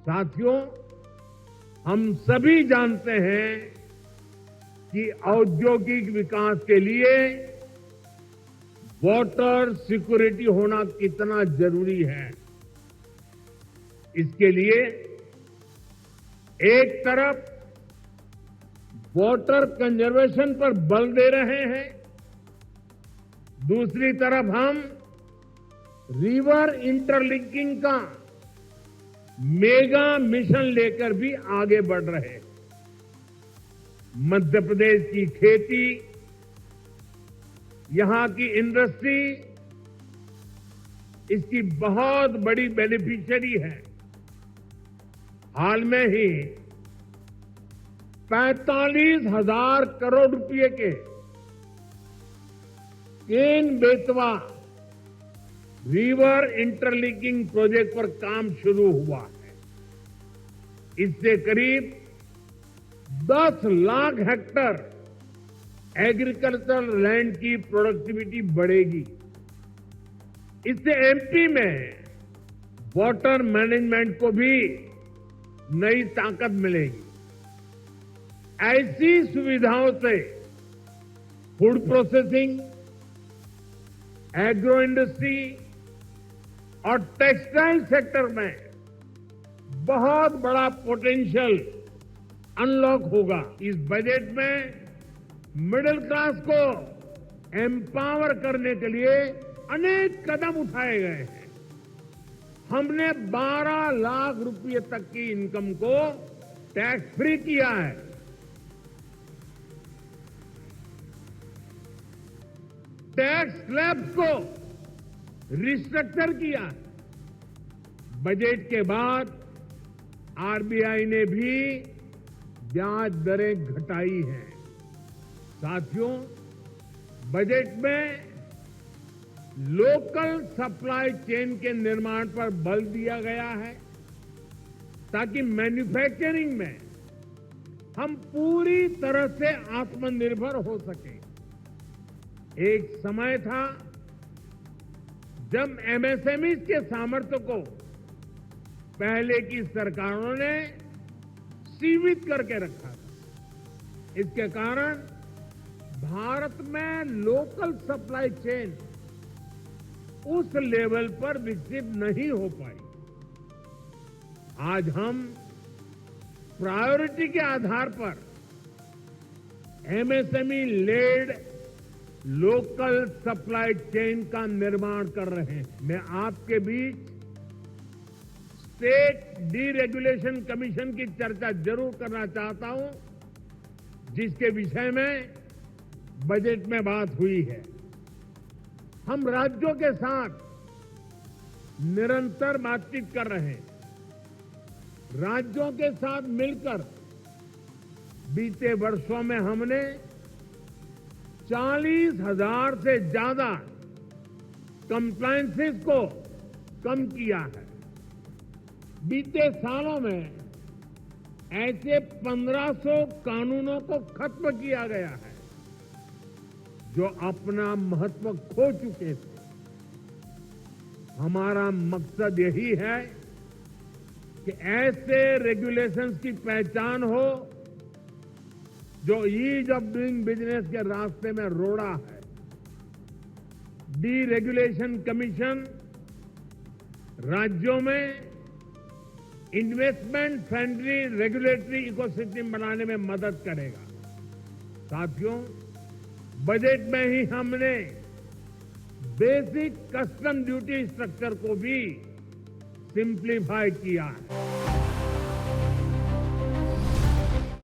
साथियों, हम सभी जानते हैं कि औद्योगिक विकास के लिए वाटर सिक्योरिटी होना कितना जरूरी है। इसके लिए एक तरफ वाटर कंजर्वेशन पर बल दे रहे हैं, दूसरी तरफ हम रिवर इंटरलिंकिंग का मेगा मिशन लेकर भी आगे बढ़ रहे हैं। मध्य प्रदेश की खेती, यहां की इंडस्ट्री इसकी बहुत बड़ी बेनिफिशियरी है। हाल में ही 45,000 करोड़ रुपए के Ken Betwa river interlinking project पर काम शुरू हुआ है। इससे करीब 10 लाख हेक्टेयर एग्रीकल्चरल लैंड की प्रोडक्टिविटी बढ़ेगी। इससे एमपी में वाटर मैनेजमेंट को भी नई ताकत मिलेगी। ऐसी सुविधाओं से फूड प्रोसेसिंग, एग्रो इंडस्ट्री और टेक्सटाइल सेक्टर में बहुत बड़ा पोटेंशियल अनलॉक होगा। इस बजट में मिडिल क्लास को एम्पावर करने के लिए अनेक कदम उठाए गए हैं। हमने 12 लाख रुपए तक की इनकम को टैक्स फ्री किया है। टैक्स स्लैब्स को रिस्ट्रक्चर किया। बजट के बाद आरबीआई ने भी ब्याज दरें घटाई हैं। साथियों, बजट में लोकल सप्लाई चेन के निर्माण पर बल दिया गया है ताकि मैन्युफैक्चरिंग में हम पूरी तरह से आत्मनिर्भर हो सकें। एक समय था जब एमएसएमई के सामर्थ्य को पहले की सरकारों ने सीमित करके रखा था। इसके कारण भारत में लोकल सप्लाई चेन उस लेवल पर विकसित नहीं हो पाई। आज हम प्रायोरिटी के आधार पर MSME led local supply chain का निर्माण कर रहे हैं। मैं आपके बीच स्टेट डीरेगुलेशन कमीशन की चर्चा जरूर करना चाहता हूं, जिसके विषय में बजट में बात हुई है। हम राज्यों के साथ निरंतर बातचीत कर रहे हैं। राज्यों के साथ मिलकर बीते वर्षों में हमने 40,000 से ज्यादा कंप्लायंसेस को कम किया है। बीते सालों में ऐसे 1500 कानूनों को खत्म किया गया है जो अपना महत्व खो चुके थे। हमारा मकसद यही है कि ऐसे रेगुलेशंस की पहचान हो जो ईज ऑफ डूइंग बिजनेस के रास्ते में रोड़ा है। डीरेगुलेशन कमीशन राज्यों में इन्वेस्टमेंट फ्रेंडली रेगुलेटरी इकोसिस्टम बनाने में मदद करेगा। साथियों, बजट में ही हमने बेसिक कस्टम ड्यूटी स्ट्रक्चर को भी सिंप्लीफाई किया है।